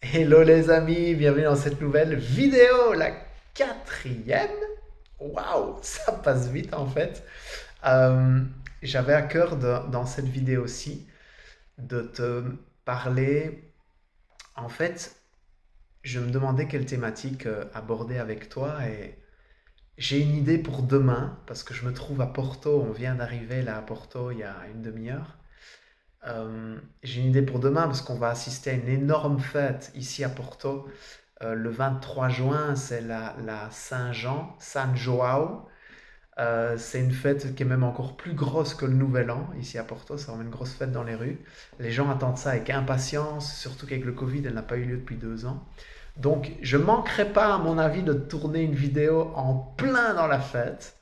Hello les amis, bienvenue dans cette nouvelle vidéo, la quatrième. Waouh, ça passe vite en fait. Euh, J'avais à cœur dans cette vidéo-ci de te parler. En fait, je me demandais quelle thématique aborder avec toi et j'ai une idée pour demain parce que je me trouve à Porto. On vient d'arriver là à Porto il y a une demi-heure. J'ai une idée pour demain parce qu'on va assister à une énorme fête ici à Porto. Le 23 juin, c'est la Saint-Jean, San Joao. C'est une fête qui est même encore plus grosse que le Nouvel An ici à Porto. C'est vraiment une grosse fête dans les rues. Les gens attendent ça avec impatience, surtout qu'avec le Covid, elle n'a pas eu lieu depuis 2 ans. Donc, je ne manquerai pas, à mon avis, de tourner une vidéo en plein dans la fête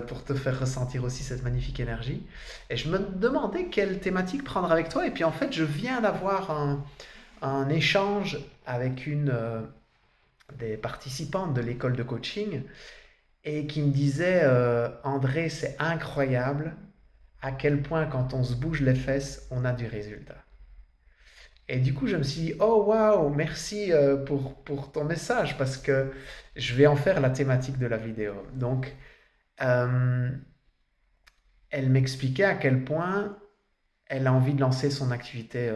pour te faire ressentir aussi cette magnifique énergie. Et je me demandais quelle thématique prendre avec toi. Et puis en fait, je viens d'avoir un échange avec une des participantes de l'école de coaching et qui me disait André, c'est incroyable à quel point quand on se bouge les fesses, on a du résultat. Et du coup, je me suis dit, oh waouh, merci pour ton message parce que je vais en faire la thématique de la vidéo. Donc, euh, elle m'expliquait à quel point elle a envie de lancer son activité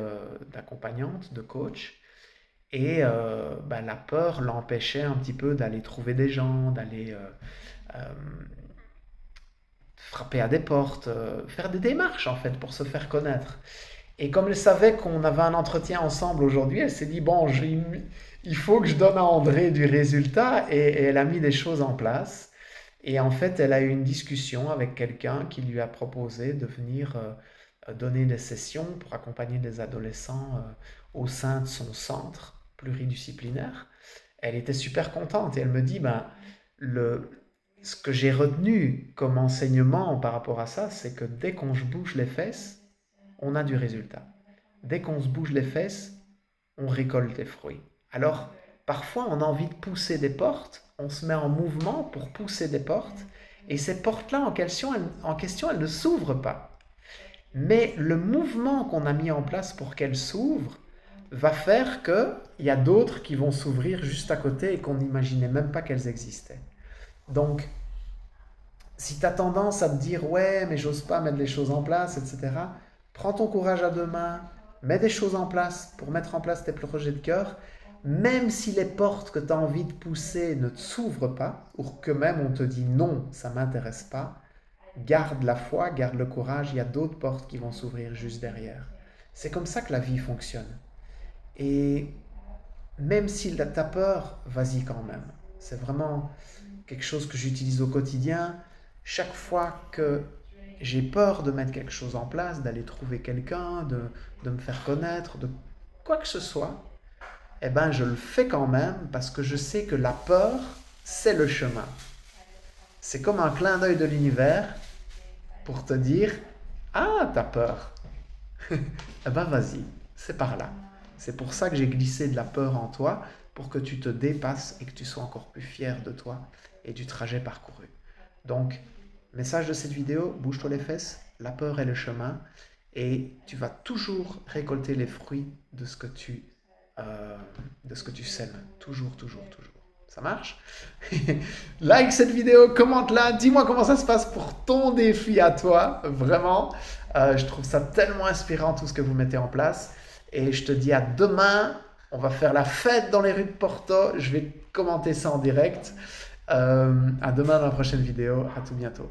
d'accompagnante, de coach, et bah, la peur l'empêchait un petit peu d'aller trouver des gens, d'aller euh, frapper à des portes, faire des démarches en fait pour se faire connaître. Et comme elle savait qu'on avait un entretien ensemble aujourd'hui, elle s'est dit, bon, il faut que je donne à André du résultat, et elle a mis des choses en place. Et en fait, elle a eu une discussion avec quelqu'un qui lui a proposé de venir donner des sessions pour accompagner des adolescents au sein de son centre pluridisciplinaire. Elle était super contente et elle me dit, ben, le, ce que j'ai retenu comme enseignement par rapport à ça, c'est que dès qu'on se bouge les fesses, on a du résultat. Dès qu'on se bouge les fesses, on récolte des fruits. Alors, parfois, on a envie de pousser des portes, on se met en mouvement pour pousser des portes, et ces portes-là en question, elles ne s'ouvrent pas. Mais le mouvement qu'on a mis en place pour qu'elles s'ouvrent va faire qu'il y a d'autres qui vont s'ouvrir juste à côté et qu'on n'imaginait même pas qu'elles existaient. Donc, si tu as tendance à te dire ouais, mais j'ose pas mettre les choses en place, etc., prends ton courage à deux mains, mets des choses en place pour mettre en place tes projets de cœur, même si les portes que tu as envie de pousser ne s'ouvrent pas, ou que même on te dit non, ça ne m'intéresse pas, garde la foi, garde le courage, il y a d'autres portes qui vont s'ouvrir juste derrière. C'est comme ça que la vie fonctionne. Et même si tu as peur, vas-y quand même. C'est vraiment quelque chose que j'utilise au quotidien. Chaque fois que j'ai peur de mettre quelque chose en place, d'aller trouver quelqu'un, de me faire connaître, de quoi que ce soit, eh ben je le fais quand même parce que je sais que la peur, c'est le chemin. C'est comme un clin d'œil de l'univers pour te dire ah, t'as peur. Eh ben vas-y, c'est par là. C'est pour ça que j'ai glissé de la peur en toi, pour que tu te dépasses et que tu sois encore plus fier de toi et du trajet parcouru. Donc, message de cette vidéo, bouge-toi les fesses, la peur est le chemin, et tu vas toujours récolter les fruits euh, de ce que tu sèmes. Toujours, toujours, toujours. Ça marche? Like cette vidéo, commente-la, dis-moi comment ça se passe pour ton défi à toi, vraiment. Je trouve ça tellement inspirant tout ce que vous mettez en place. Et je te dis à demain, on va faire la fête dans les rues de Porto. Je vais commenter ça en direct. À demain dans la prochaine vidéo. À tout bientôt.